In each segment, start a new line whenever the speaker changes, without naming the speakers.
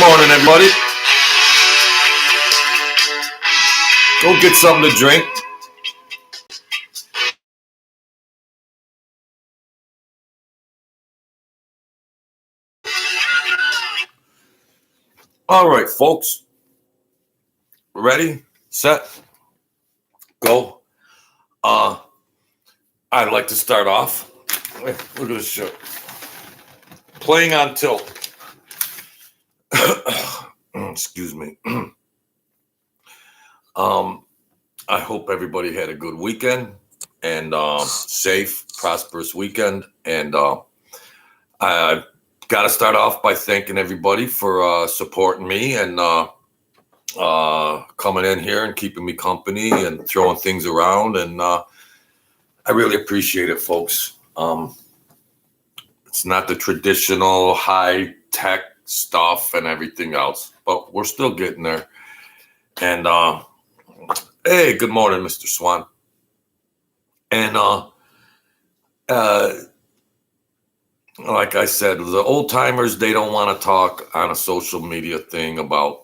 morning, everybody. Go get something to drink. All right, folks. Ready, set, go. I'd like to start off. Look at this shit. Playing on tilt. Excuse me. I hope everybody had a good weekend and safe, prosperous weekend. And I got to start off by thanking everybody for supporting me and coming in here and keeping me company and throwing things around. And I really appreciate it, folks. It's not the traditional high-tech stuff and everything else, but we're still getting there. And hey, good morning, Mr. Swan. And like I said, the old timers, they don't want to talk on a social media thing about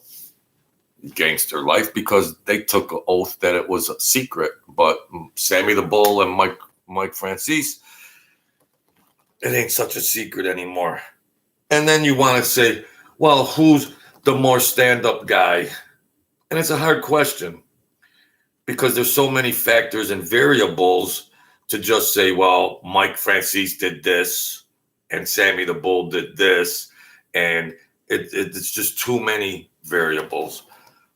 gangster life because they took an oath that it was a secret. But Sammy the Bull and Mike Franzese, it ain't such a secret anymore. And then you want to say, well, who's the more stand-up guy? And it's a hard question because there's so many factors and variables to just say, well, Mike Franzese did this and Sammy the Bull did this. And it's just too many variables.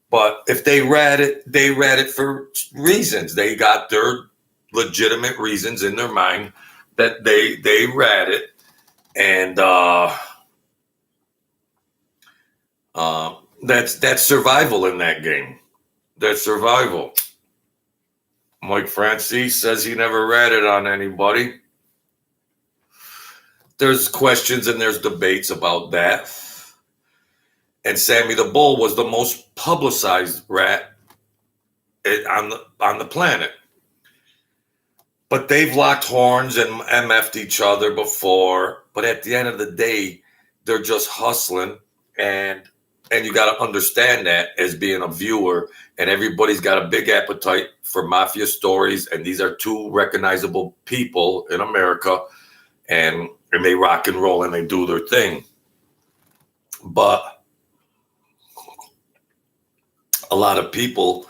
But if they read it for reasons. They got their legitimate reasons in their mind that they read it. And that's survival in that game. That's survival. Mike Franzese says he never ratted on anybody. There's questions and there's debates about that. And Sammy the Bull was the most publicized rat on the planet. But they've locked horns and MF'd each other before. But at the end of the day, they're just hustling. And you got to understand that as being a viewer. And everybody's got a big appetite for mafia stories. And these are two recognizable people in America. And they rock and roll and they do their thing. But a lot of people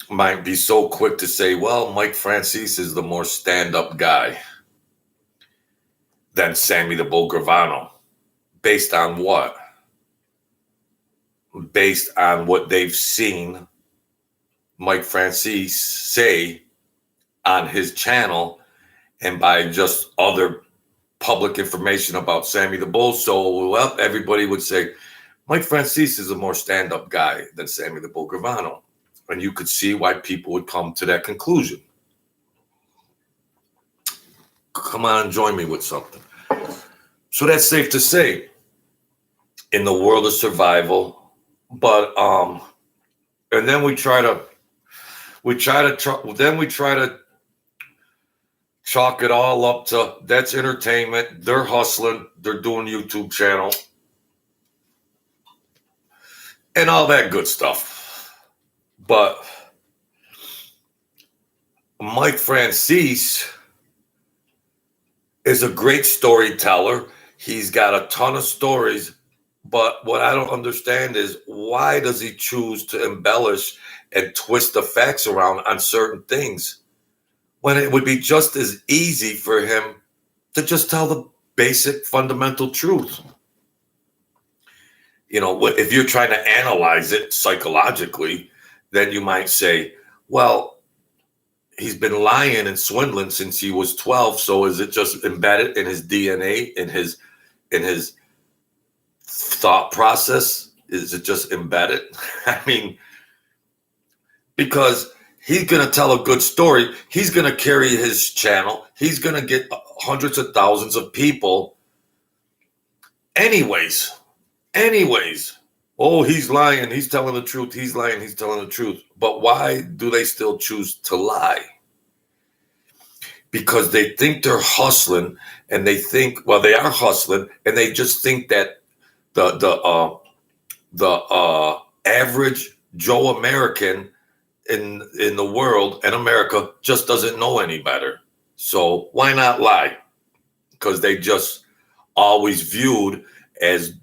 might be so quick to say, well, Mike Franzese is the more stand-up guy than Sammy the Bull Gravano. Based on what? Based on what they've seen Mike Franzese say on his channel and by just other public information about Sammy the Bull. So, well, everybody would say, Mike Franzese is a more stand-up guy than Sammy the Bull Gravano. And you could see why people would come to that conclusion. Come on and join me with something. So that's safe to say in the world of survival. But and then we try to chalk it all up to that's entertainment. They're hustling. They're doing YouTube channel. And all that good stuff. But Mike Franzese is a great storyteller. He's got a ton of stories. But what I don't understand is why does he choose to embellish and twist the facts around on certain things when it would be just as easy for him to just tell the basic fundamental truth? You know, if you're trying to analyze it psychologically, then you might say, well, he's been lying and swindling since he was 12. So is it just embedded in his DNA, in his thought process? Is it just embedded? I mean, because he's going to tell a good story. He's going to carry his channel. He's going to get hundreds of thousands of people. Anyways. Oh, he's lying. He's telling the truth. He's lying. He's telling the truth. But why do they still choose to lie? Because they think they're hustling and they think, well, they are hustling and they just think that the the average Joe American in the world and America just doesn't know any better. So why not lie? Because they just always viewed as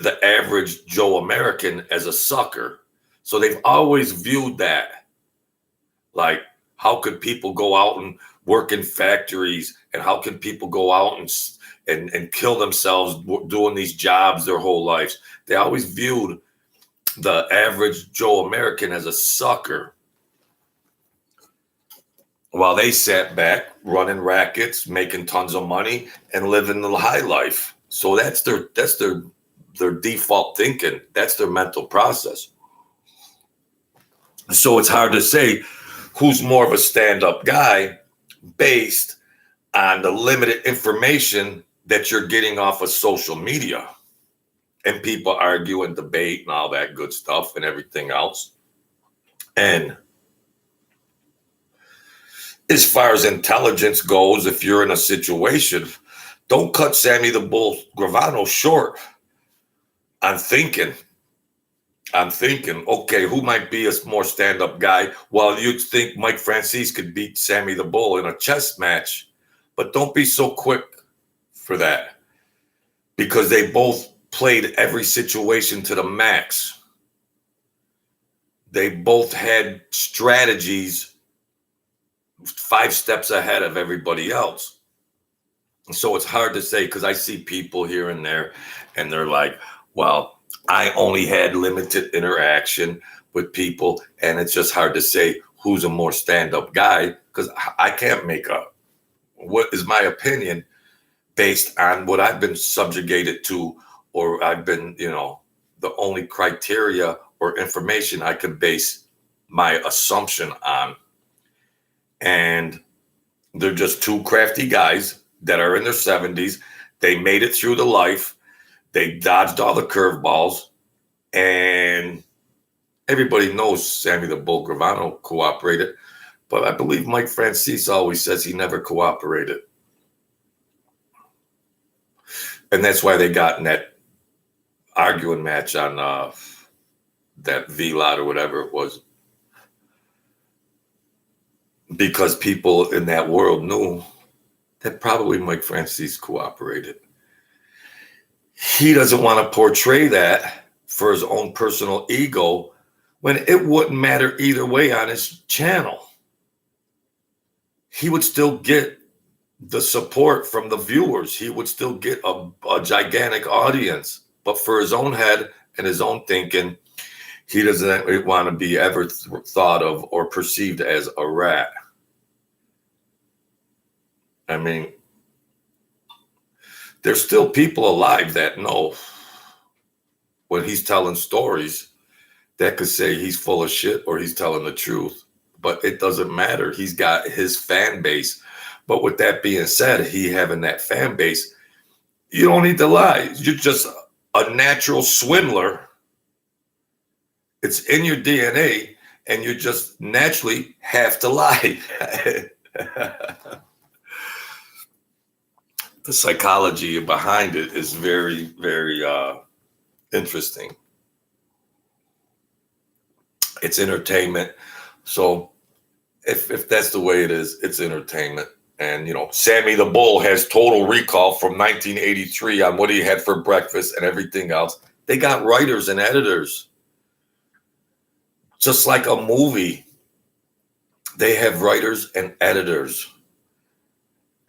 the average Joe American as a sucker. So they've always viewed that. Like, how could people go out and work in factories? And how can people go out and kill themselves doing these jobs their whole lives? They always viewed the average Joe American as a sucker, while they sat back running rackets, making tons of money, and living the high life. So that's their default thinking. That's their mental process. So it's hard to say who's more of a stand-up guy based on the limited information that you're getting off of social media and people argue and debate and all that good stuff and everything else. And as far as intelligence goes, if you're in a situation, don't cut Sammy the Bull Gravano short on thinking, okay, who might be a more stand-up guy? Well, you'd think Mike Franzese could beat Sammy the Bull in a chess match, but don't be so quick for that, because they both played every situation to the max. They both had strategies 5 steps ahead of everybody else. So it's hard to say, because I see people here and there and they're like, well, I only had limited interaction with people, and it's just hard to say who's a more stand-up guy, because I can't make up what is my opinion based on what I've been subjugated to, or I've been, the only criteria or information I could base my assumption on. And they're just two crafty guys that are in their 70s. They made it through the life. They dodged all the curveballs. And everybody knows Sammy the Bull Gravano cooperated. But I believe Mike Franzese always says he never cooperated. And that's why they got in that arguing match on that V-Lot or whatever it was. Because people in that world knew that probably Mike Franzese cooperated. He doesn't want to portray that for his own personal ego when it wouldn't matter either way on his channel. He would still get the support from the viewers. He would still get a gigantic audience. But for his own head and his own thinking, he doesn't want to be ever thought of or perceived as a rat. I mean, there's still people alive that know when he's telling stories that could say he's full of shit or he's telling the truth. But it doesn't matter. He's got his fan base. But with that being said, he having that fan base, you don't need to lie. You're just a natural swindler. It's in your DNA, and you just naturally have to lie. The psychology behind it is very, very interesting. It's entertainment. So if that's the way it is, it's entertainment. And, Sammy the Bull has total recall from 1983 on what he had for breakfast and everything else. They got writers and editors. Just like a movie, they have writers and editors.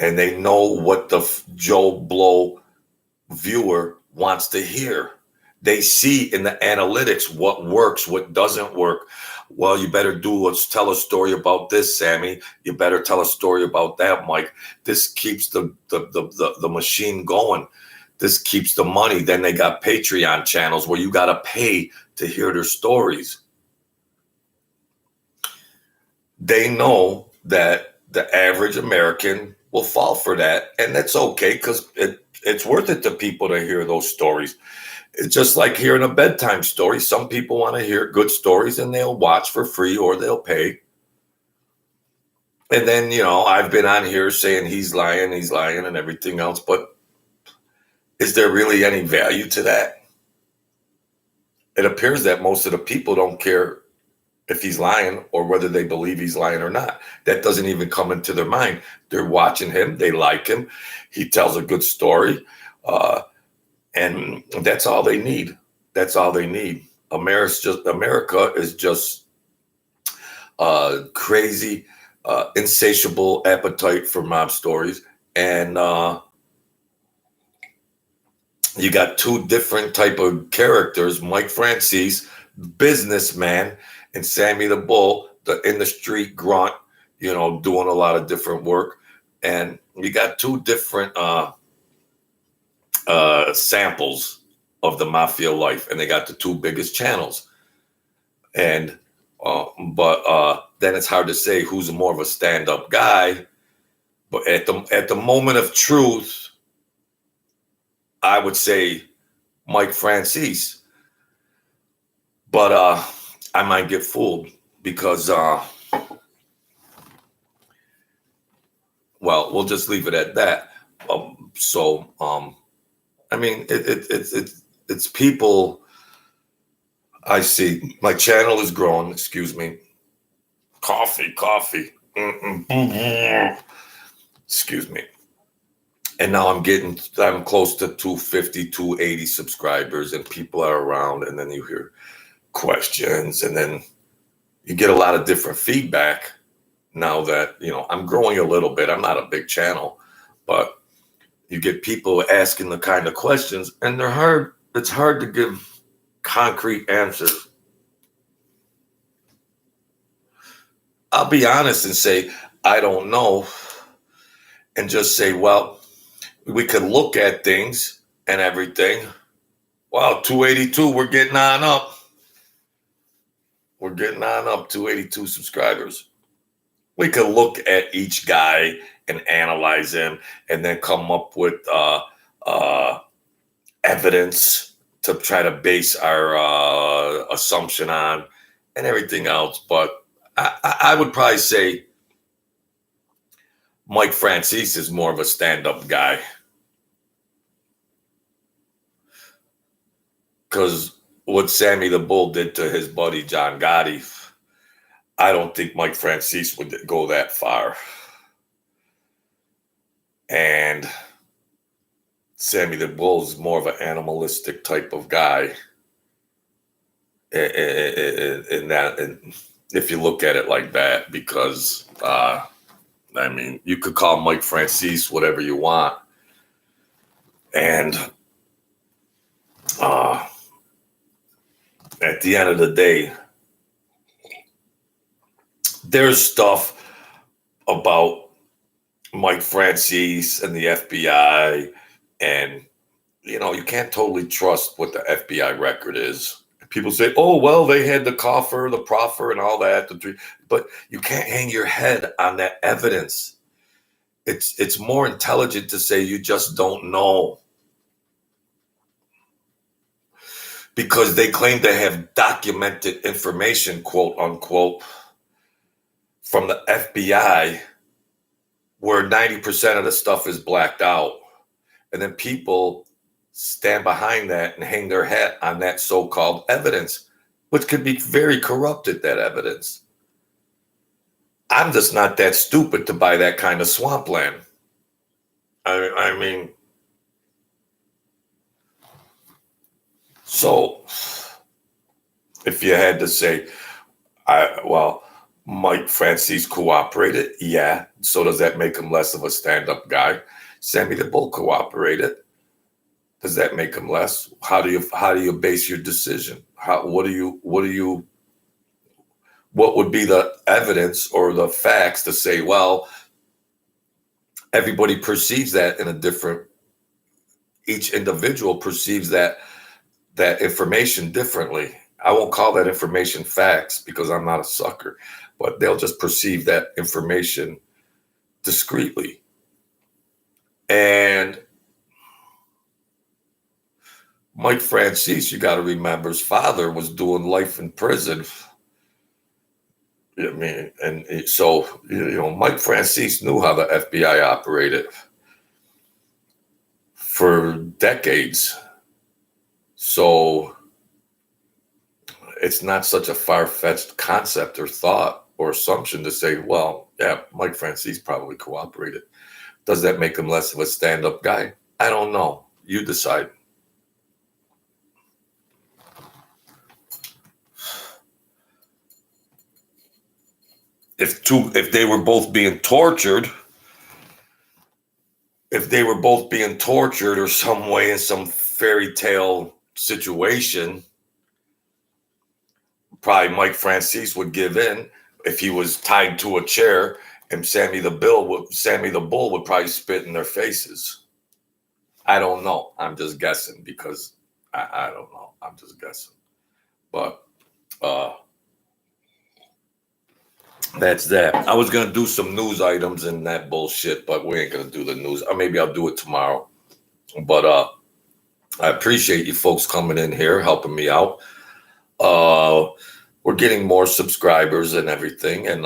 And they know what the Joe Blow viewer wants to hear. They see in the analytics what works, what doesn't work. Well, you better tell a story about this, Sammy. You better tell a story about that, Mike. This keeps the machine going. This keeps the money. Then they got Patreon channels where you got to pay to hear their stories. They know that the average American will fall for that. And that's okay, because it's worth it to people to hear those stories. It's just like hearing a bedtime story. Some people want to hear good stories and they'll watch for free or they'll pay. And then, I've been on here saying he's lying and everything else. But is there really any value to that? it appears that most of the people don't care if he's lying or whether they believe he's lying or not. That doesn't even come into their mind. They're watching him. They like him. He tells a good story. And that's all they need. That's all they need. America is just crazy, insatiable appetite for mob stories. And you got two different type of characters, Mike Franzese, businessman, and Sammy the Bull, the in the street grunt, doing a lot of different work. And you got two different samples of the mafia life, and they got the two biggest channels. And but then it's hard to say who's more of a stand-up guy. But at the moment of truth, I would say Mike Franzese. But I might get fooled because well, we'll just leave it at that. I mean, it's people. I see my channel is growing. Excuse me. Coffee. Excuse me. And now I'm close to 250, 280 subscribers, and people are around, and then you hear questions, and then you get a lot of different feedback. Now that, I'm growing a little bit, I'm not a big channel, but you get people asking the kind of questions, and they're hard. It's hard to give concrete answers. I'll be honest and say, I don't know, and just say, well, we could look at things and everything. Wow, 282, we're getting on up. 282 subscribers. We could look at each guy and analyze him and then come up with evidence to try to base our assumption on and everything else. But I would probably say Mike Franzese is more of a stand-up guy. Because what Sammy the Bull did to his buddy John Gotti, I don't think Mike Franzese would go that far. And Sammy the Bull is more of an animalistic type of guy. And if you look at it like that, because I mean, you could call Mike Franzese whatever you want, and at the end of the day, there's stuff about Mike Franzese and the FBI, and you can't totally trust what the FBI record is. People say, oh, well, they had the coffer, the proffer, and all that. But you can't hang your head on that evidence. It's more intelligent to say you just don't know. Because they claim to have documented information, quote unquote, from the FBI, where 90% of the stuff is blacked out. And then people stand behind that and hang their hat on that so-called evidence, which could be very corrupted, that evidence. I'm just not that stupid to buy that kind of swampland. I mean, so if you had to say, Mike Franzese cooperated, yeah. So does that make him less of a stand-up guy? Sammy the Bull cooperated. Does that make him less? How do you base your decision? What would be the evidence or the facts to say, well, everybody perceives that in a different, each individual perceives that information differently. I won't call that information facts because I'm not a sucker, but they'll just perceive that information discreetly. And Mike Franzese, you got to remember, his father was doing life in prison. I mean, and so, Mike Franzese knew how the FBI operated for decades. So it's not such a far-fetched concept or thought or assumption to say, well, yeah, Mike Franzese probably cooperated. Does that make him less of a stand-up guy? I don't know. You decide. If they were both being tortured, or some way in some fairy tale situation, probably Mike Franzese would give in if he was tied to a chair, and Sammy the Bull would probably spit in their faces. I don't know. I'm just guessing because I don't know. I'm just guessing. But that's that. I was going to do some news items and that bullshit, but we ain't going to do the news. Or maybe I'll do it tomorrow. But I appreciate you folks coming in here, helping me out. We're getting more subscribers and everything, and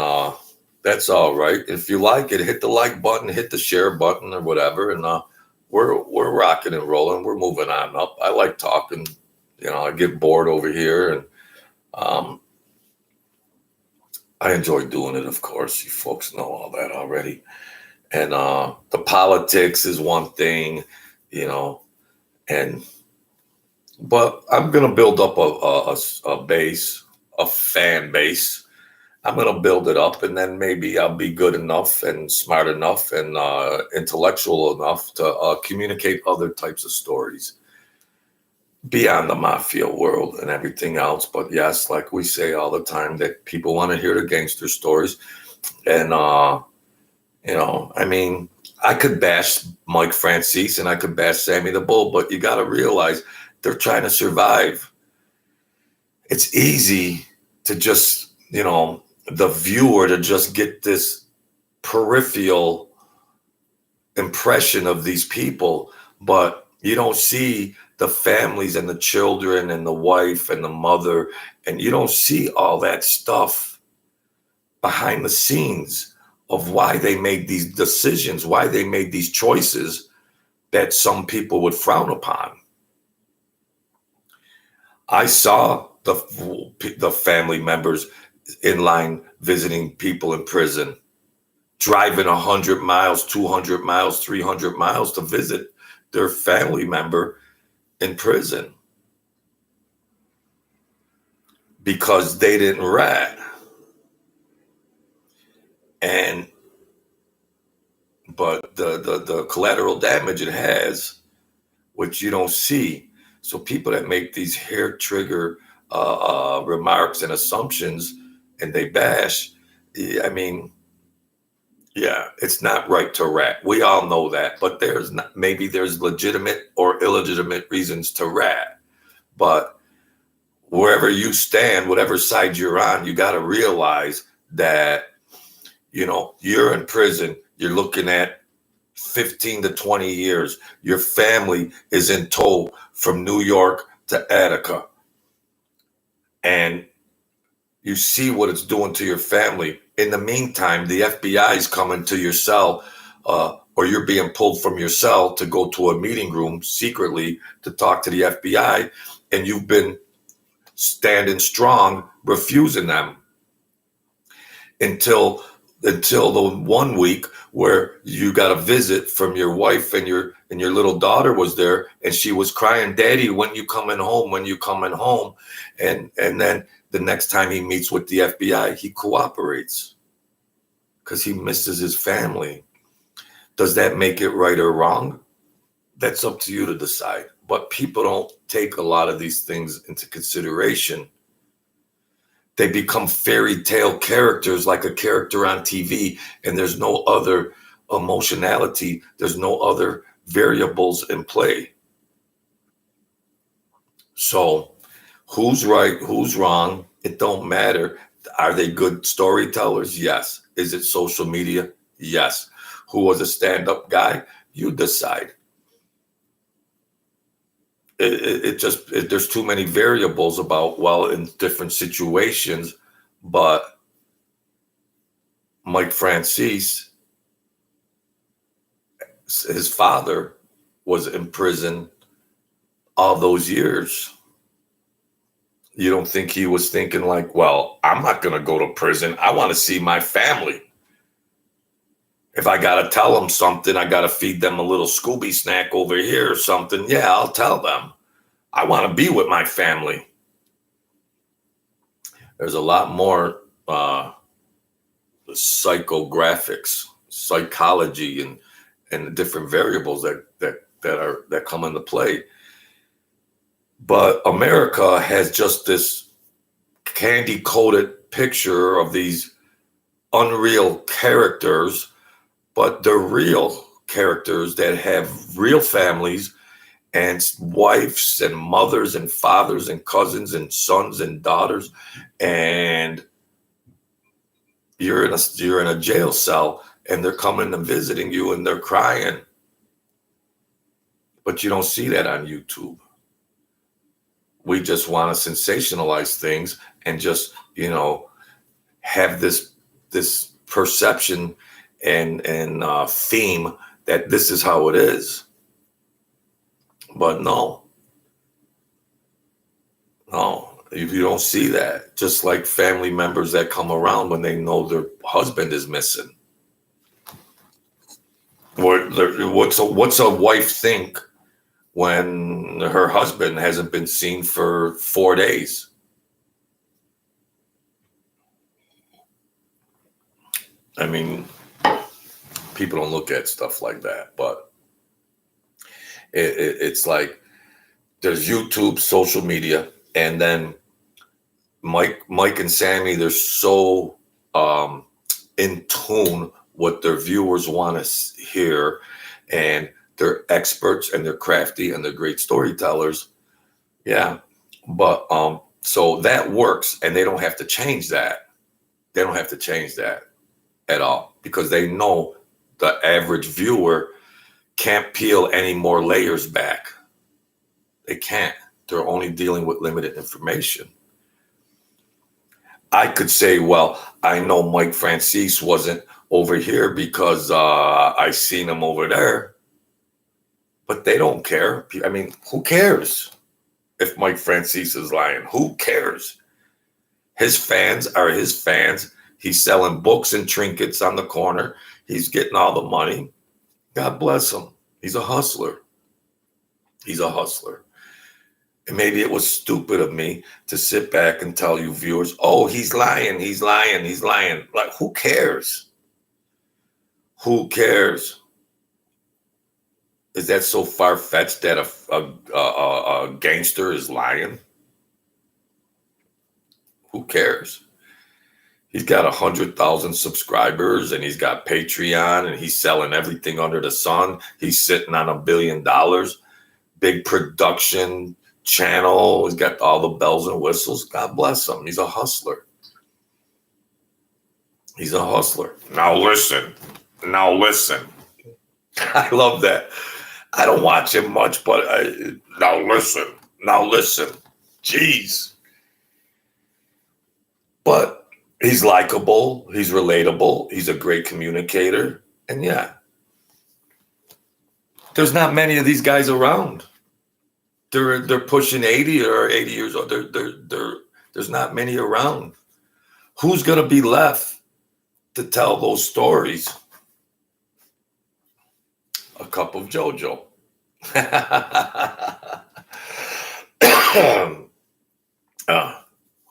that's all right. If you like it, hit the like button, hit the share button, or whatever, and we're rocking and rolling. We're moving on up. I like talking. I get bored over here, and I enjoy doing it. Of course, you folks know all that already. And the politics is one thing, but I'm gonna build up a base, a fan base. I'm gonna build it up, and then maybe I'll be good enough and smart enough and intellectual enough to communicate other types of stories beyond the mafia world and everything else. But yes, like we say all the time, that people want to hear the gangster stories. And, I mean, I could bash Mike Franzese and I could bash Sammy the Bull, but you got to realize they're trying to survive. It's easy to just, the viewer to just get this peripheral impression of these people, but you don't see the families and the children and the wife and the mother, and you don't see all that stuff behind the scenes of why they made these decisions, why they made these choices that some people would frown upon. I saw the family members in line visiting people in prison, driving 100 miles, 200 miles, 300 miles to visit their family member in prison because they didn't rat. But the collateral damage it has, which you don't see. So people that make these hair trigger remarks and assumptions and they bash, I mean, yeah, it's not right to rat. We all know that, but maybe there's legitimate or illegitimate reasons to rat. But wherever you stand, whatever side you're on, you got to realize that, you're in prison. You're looking at 15 to 20 years. Your family is in tow from New York to Attica. And you see what it's doing to your family. In the meantime, the FBI is coming to your cell, or you're being pulled from your cell to go to a meeting room secretly to talk to the FBI, and you've been standing strong, refusing them until the 1 week where you got a visit from your wife and your little daughter was there, and she was crying, "Daddy, when you coming home? When you coming home?" And then the next time he meets with the FBI, he cooperates because he misses his family. Does that make it right or wrong? That's up to you to decide. But people don't take a lot of these things into consideration. They become fairy tale characters, like a character on TV, and there's no other emotionality. There's no other variables in play. So who's right, who's wrong? It don't matter. Are they good storytellers? Yes. Is it social media? Yes. Who was a stand-up guy? You decide. There's too many variables about, in different situations, but Mike Franzese, his father was in prison all those years. You don't think he was thinking like, well, I'm not going to go to prison. I want to see my family. If I got to tell them something, I got to feed them a little Scooby snack over here or something. Yeah, I'll tell them. I want to be with my family. There's a lot more psychographics, psychology, and different variables that come into play. But America has just this candy-coated picture of these unreal characters, but they're real characters that have real families and wives and mothers and fathers and cousins and sons and daughters, and you're in a jail cell and they're coming and visiting you and they're crying, but you don't see that on YouTube. We just want to sensationalize things and just, have this perception and theme that this is how it is. But no, if you don't see that, just like family members that come around when they know their husband is missing. What's a wife think when her husband hasn't been seen for 4 days? I mean, people don't look at stuff like that, but it's like there's YouTube, social media, and then Mike and Sammy, they're so in tune what their viewers want to hear, and they're experts and they're crafty and they're great storytellers. Yeah. But so that works, and they don't have to change that. They don't have to change that at all, because they know the average viewer can't peel any more layers back. They can't. They're only dealing with limited information. I could say, well, I know Mike Franzese wasn't over here because I seen him over there. But they don't care. I mean, who cares if Mike Franzese is lying? Who cares? His fans are his fans. He's selling books and trinkets on the corner. He's getting all the money. God bless him. He's a hustler. He's a hustler. And maybe it was stupid of me to sit back and tell you viewers, oh, he's lying, he's lying, he's lying. Like, who cares? Who cares? Is that so far-fetched that a gangster is lying? Who cares? He's got 100,000 subscribers, and he's got Patreon, and he's selling everything under the sun. He's sitting on $1 billion, big production channel. He's got all the bells and whistles. God bless him. He's a hustler. He's a hustler. Now listen. I love that. I don't watch him much, but now listen. Jeez. But he's likable. He's relatable. He's a great communicator. And yeah, there's not many of these guys around. They're pushing 80 or 80 years old. There's not many around. Who's going to be left to tell those stories? A cup of JoJo.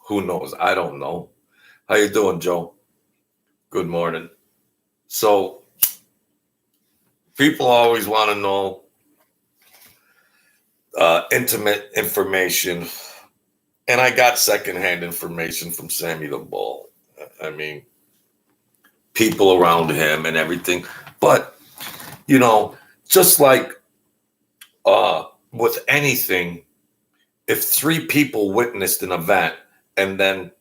Who knows? I don't know. How you doing, Joe? Good morning. So people always want to know intimate information, and I got secondhand information from Sammy the Bull. I mean, people around him and everything. But just like with anything, if 3 people witnessed an event and then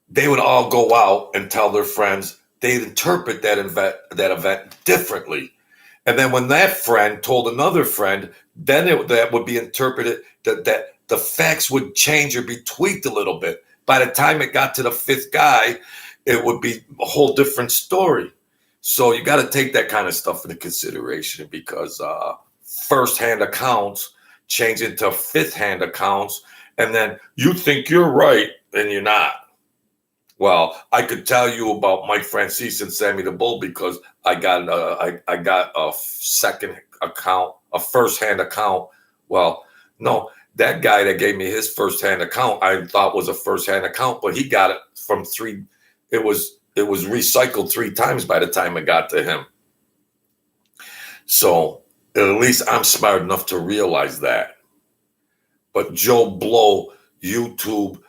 they would all go out and tell their friends, they'd interpret that event differently. And then when that friend told another friend, then that would be interpreted that the facts would change or be tweaked a little bit. By the time it got to the 5th guy, it would be a whole different story. So you got to take that kind of stuff into consideration, because first-hand accounts change into 5th-hand accounts, And then you think you're right and you're not. Well, I could tell you about Mike Franzese and Sammy the Bull because I got a second account, a first-hand account. Well, no, that guy that gave me his first-hand account, I thought was a first-hand account, but he got it from three. It was recycled 3 times by the time it got to him. So at least I'm smart enough to realize that. But Joe Blow, YouTube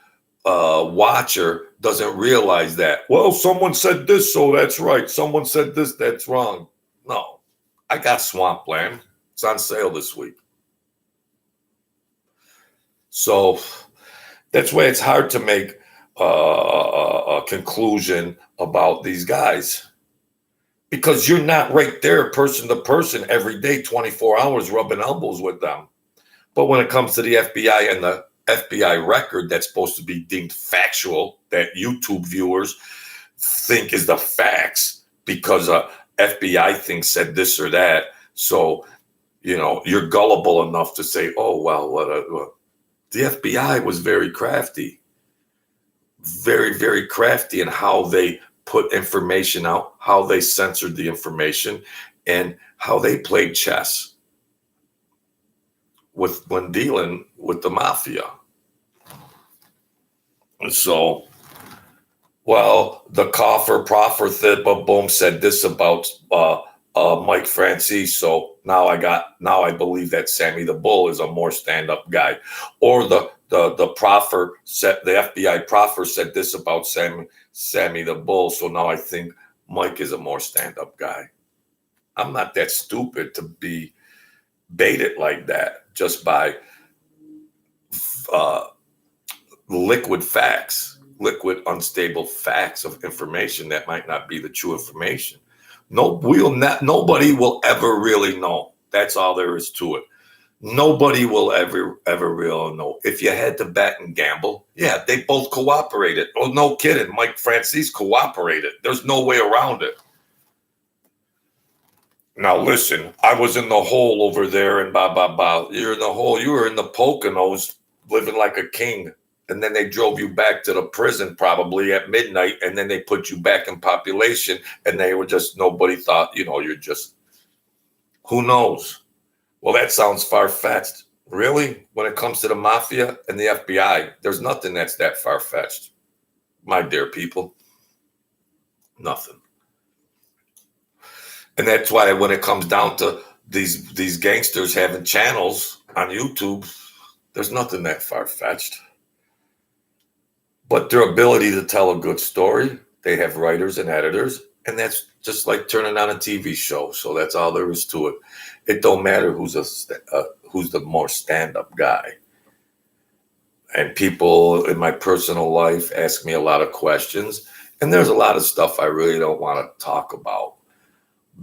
watcher, doesn't realize that. Well, someone said this, so that's right. Someone said this, that's wrong. No, I got Swampland. It's on sale this week. So that's why it's hard to make a conclusion about these guys, because you're not right there person to person every day, 24 hours rubbing elbows with them. But when it comes to the FBI and the FBI record that's supposed to be deemed factual, that YouTube viewers think is the facts because FBI thing said this or that. So, you're gullible enough to say, oh, well, the FBI was very crafty, very, very crafty in how they put information out, how they censored the information, and how they played chess when dealing with the mafia. So, well, the proffer boom said this about Mike Franzese. So now I believe that Sammy the Bull is a more stand-up guy. Or the proffer said, the FBI proffer said this about Sammy the Bull. So now I think Mike is a more stand-up guy. I'm not that stupid to be baited like that just by liquid unstable facts of information that might not be the true information. Nobody will ever really know. That's all there is to it. Nobody will ever really know. If you had to bet and gamble, yeah, they both cooperated. Oh, no kidding. Mike Franzese cooperated. There's no way around it. Now listen, I was in the hole over there and blah, blah, blah. You're in the hole. You were in the Poconos living like a king. And then they drove you back to the prison probably at midnight. And then they put you back in population. And they were just, nobody thought, you're just, who knows? Well, that sounds far-fetched. Really? When it comes to the mafia and the FBI, there's nothing that's that far-fetched. My dear people. Nothing. And that's why when it comes down to these gangsters having channels on YouTube, there's nothing that far-fetched. But their ability to tell a good story, they have writers and editors, and that's just like turning on a TV show. So that's all there is to it. It don't matter who's the more stand-up guy. And people in my personal life ask me a lot of questions, and there's a lot of stuff I really don't want to talk about.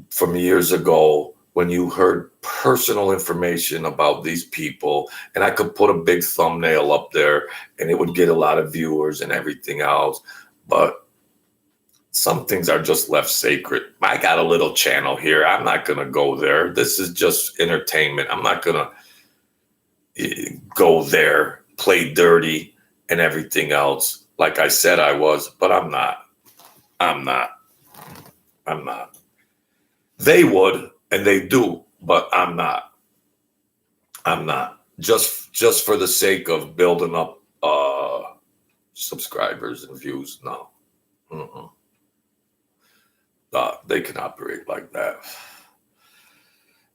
From years ago, when you heard personal information about these people, and I could put a big thumbnail up there and it would get a lot of viewers and everything else. But some things are just left sacred. I got a little channel here. I'm not going to go there. This is just entertainment. I'm not going to go there, play dirty and everything else like I said I was, but I'm not. They would, and they do, but I'm not. Just for the sake of building up subscribers and views. No. They can operate like that.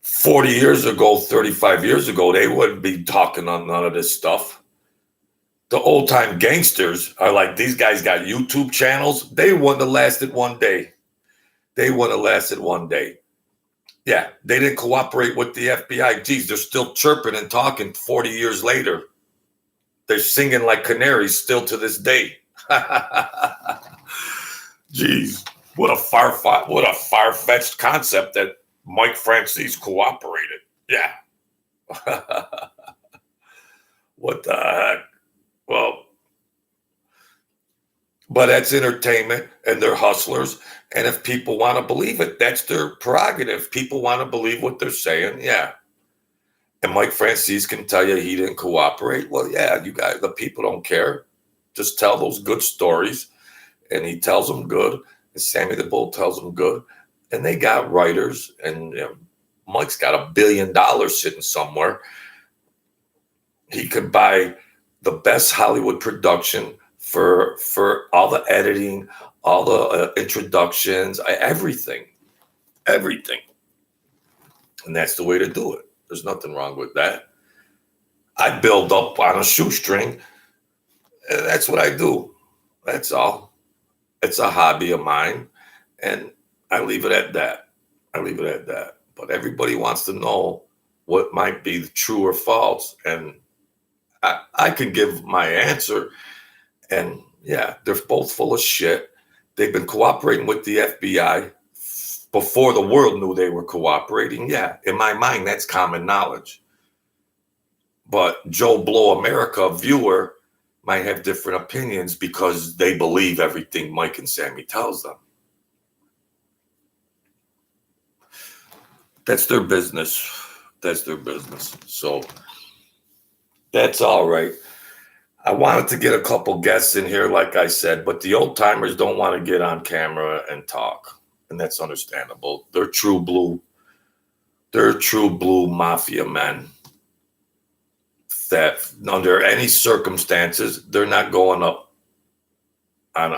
40 years ago, 35 years ago, they wouldn't be talking on none of this stuff. The old time gangsters are like, these guys got YouTube channels. They wouldn't have lasted one day. Yeah, they didn't cooperate with the FBI. Geez, they're still chirping and talking 40 years later. They're singing like canaries still to this day. Geez, what a far-fetched concept that Mike Franzese cooperated. Yeah. What the heck? Well, but that's entertainment and they're hustlers. And if people want to believe it, that's their prerogative. People want to believe what they're saying. Yeah. And Mike Franzese can tell you he didn't cooperate. Well, yeah, you guys, the people don't care. Just tell those good stories. And he tells them good. And Sammy the Bull tells them good. And they got writers. And Mike's got $1 billion sitting somewhere. He could buy the best Hollywood production for all the editing, all the introductions, everything. And that's the way to do it. There's nothing wrong with that. I build up on a shoestring, and that's what I do. That's all. It's a hobby of mine, and I leave it at that. But everybody wants to know what might be true or false, and I can give my answer. And yeah, they're both full of shit. They've been cooperating with the FBI before the world knew they were cooperating. Yeah, in my mind, that's common knowledge. But Joe Blow America viewer might have different opinions because they believe everything Mike and Sammy tells them. That's their business. So that's all right. I wanted to get a couple guests in here, like I said, but the old timers don't want to get on camera and talk. And that's understandable. They're true blue mafia men that under any circumstances, they're not going up on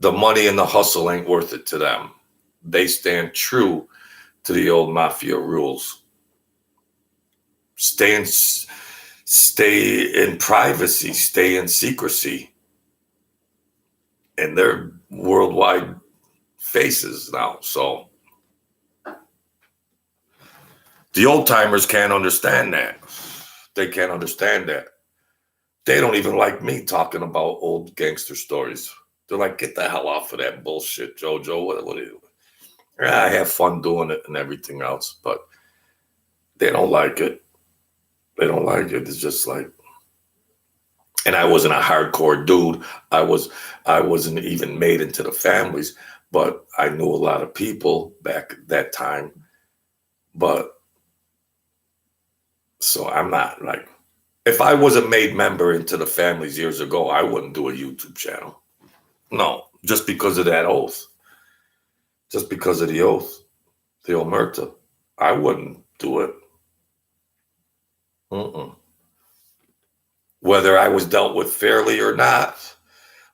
the money and the hustle ain't worth it to them. They stand true to the old mafia rules. Stay in privacy, stay in secrecy. And they're worldwide faces now. So the old timers can't understand that. They can't understand that. They don't even like me talking about old gangster stories. They're like, get the hell off of that bullshit, JoJo. What are you? I have fun doing it and everything else, but they don't like it. It's just like, and I wasn't a hardcore dude. I wasn't even made into the families, but I knew a lot of people back at that time. But so I'm not like, if I was a made member into the families years ago, I wouldn't do a YouTube channel. No, just because of that oath. Just because of the oath, the omerta, I wouldn't do it. Whether I was dealt with fairly or not,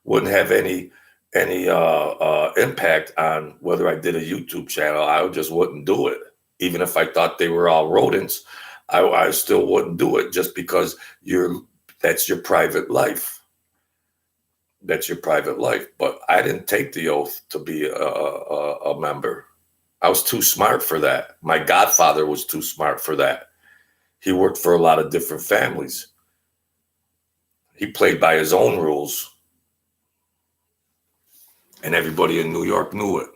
wouldn't have any impact on whether I did a YouTube channel. I just wouldn't do it. Even if I thought they were all rodents, I still wouldn't do it just because that's your private life. That's your private life. But I didn't take the oath to be a member. I was too smart for that. My godfather was too smart for that. He worked for a lot of different families. He played by his own rules. And everybody in New York knew it.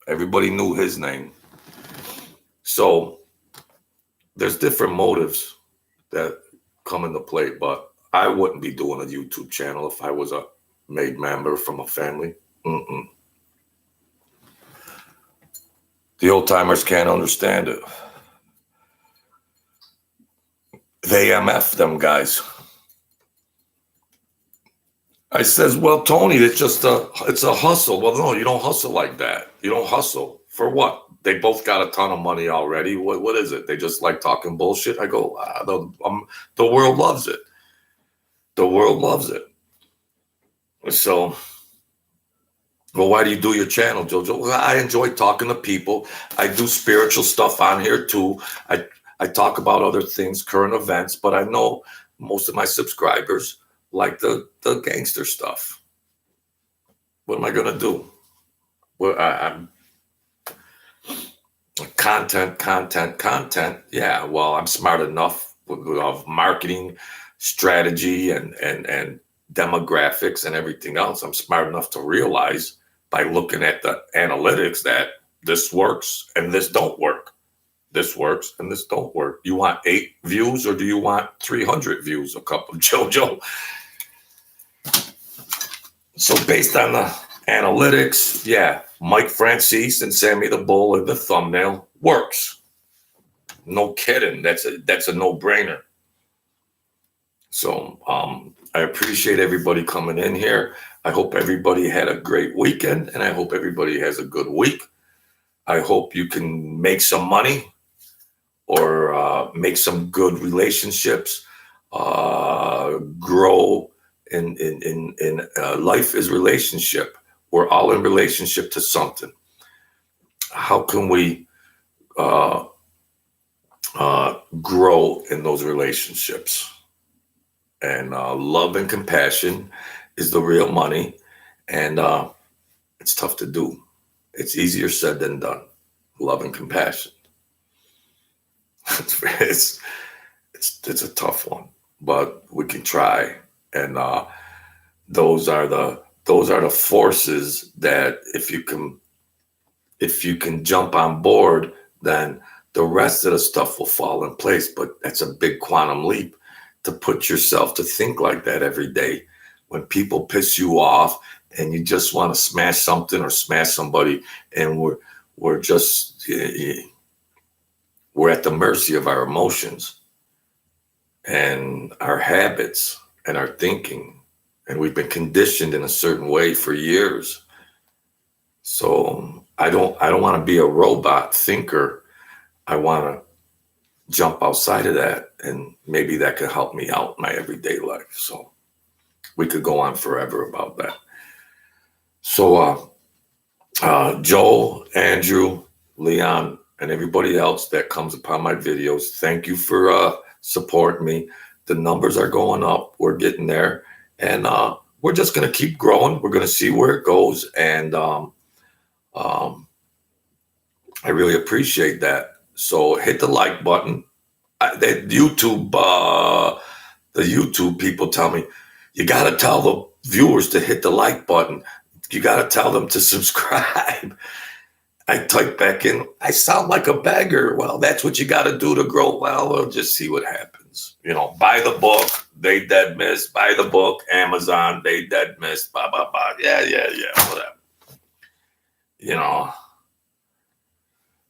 Everybody knew his name. So there's different motives that come into play, but I wouldn't be doing a YouTube channel if I was a made member from a family. The old timers can't understand it. They MF them guys. I says, well, Tony, it's a hustle. Well, no, you don't hustle like that. You don't hustle. For what? They both got a ton of money already. What is it? They just like talking bullshit? I go, the world loves it. The world loves it. So, well, why do you do your channel, JoJo? Well, I enjoy talking to people. I do spiritual stuff on here too. I talk about other things, current events, but I know most of my subscribers like the gangster stuff. What am I gonna do? Well, I'm content. Yeah, well, I'm smart enough of marketing strategy and demographics and everything else. I'm smart enough to realize by looking at the analytics that this works and this don't work. This works and this don't work. You want 8 views or do you want 300 views? A cup of JoJo. So based on the analytics, yeah, Mike Franzese and Sammy the Bull in the thumbnail works. No kidding. That's a no-brainer. So I appreciate everybody coming in here. I hope everybody had a great weekend, and I hope everybody has a good week. I hope you can make some money or make some good relationships, grow in life is relationship. We're all in relationship to something. How can we uh, grow in those relationships? And love and compassion is the real money, and it's tough to do. It's easier said than done. Love and compassion. it's it's a tough one, but we can try. And those are the forces that if you can jump on board, then the rest of the stuff will fall in place. But that's a big quantum leap to put yourself to think like that every day. When people piss you off and you just want to smash something or smash somebody, and we're just we're at the mercy of our emotions and our habits and our thinking, and we've been conditioned in a certain way for years. So I don't want to be a robot thinker. I want to jump outside of that, and maybe that could help me out in my everyday life. So we could go on forever about that. So Joel, Andrew, Leon, and everybody else that comes upon my videos, thank you for supporting me. The numbers are going up. We're getting there, and we're just going to keep growing. We're going to see where it goes, and I really appreciate that. So hit the like button. The YouTube people tell me, you got to tell the viewers to hit the like button. You got to tell them to subscribe. I type back in, I sound like a beggar. Well, that's what you got to do to grow. Well, we'll just see what happens. Buy the book, They Dead Miss. Buy the book, Amazon, They Dead Miss. Blah, blah, blah. Yeah, whatever.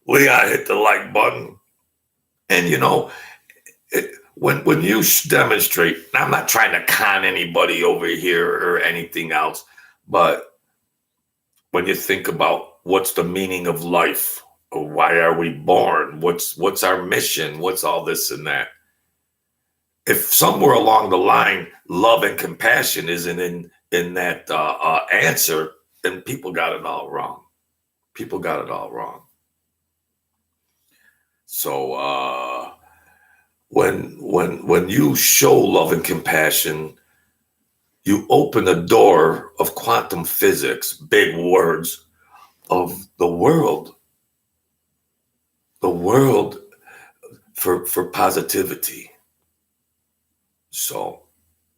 We got to hit the like button. And, when you demonstrate, I'm not trying to con anybody over here or anything else, but when you think about what's the meaning of life, or why are we born, what's our mission, what's all this and that, if somewhere along the line love and compassion isn't in that answer, then people got it all wrong. So when you show love and compassion, you open the door of quantum physics, big words, of the world for positivity. So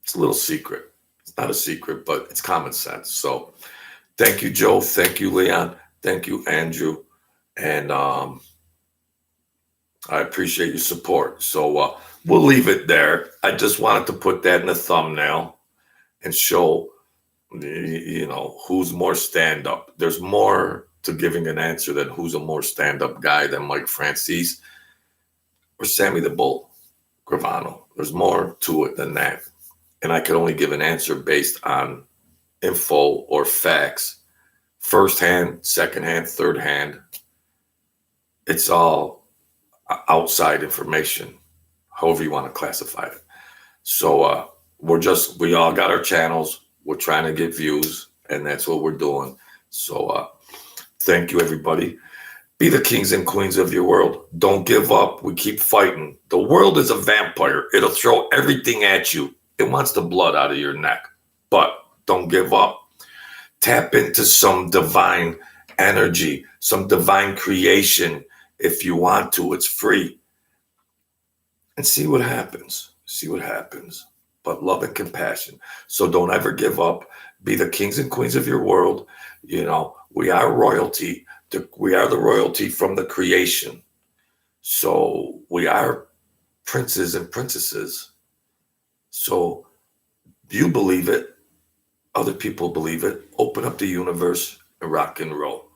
it's a little secret. It's not a secret, but it's common sense. So thank you, Joe. Thank you, Leon. Thank you, Andrew. And I appreciate your support. So we'll leave it there. I just wanted to put that in the thumbnail and show, who's more stand-up. There's more to giving an answer than who's a more stand-up guy than Mike Franzese or Sammy the Bull Gravano. There's more to it than that. And I could only give an answer based on info or facts, first hand, second hand, third hand. It's all outside information, however you want to classify it. So we all got our channels. We're trying to get views, and that's what we're doing. So thank you, everybody. Be the kings and queens of your world. Don't give up. We keep fighting. The world is a vampire. It'll throw everything at you. It wants the blood out of your neck. But don't give up. Tap into some divine energy, some divine creation if you want to. It's free. And see what happens. But love and compassion. So don't ever give up. Be the kings and queens of your world. We are royalty. We are the royalty from the creation. So we are princes and princesses. So you believe it. Other people believe it. Open up the universe and rock and roll.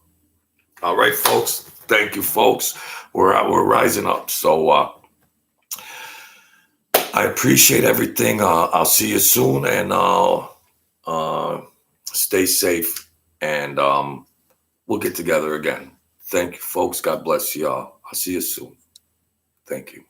All right, folks. Thank you, folks. We're rising up. So I appreciate everything. I'll see you soon, and stay safe, and we'll get together again. Thank you, folks. God bless y'all. I'll see you soon. Thank you.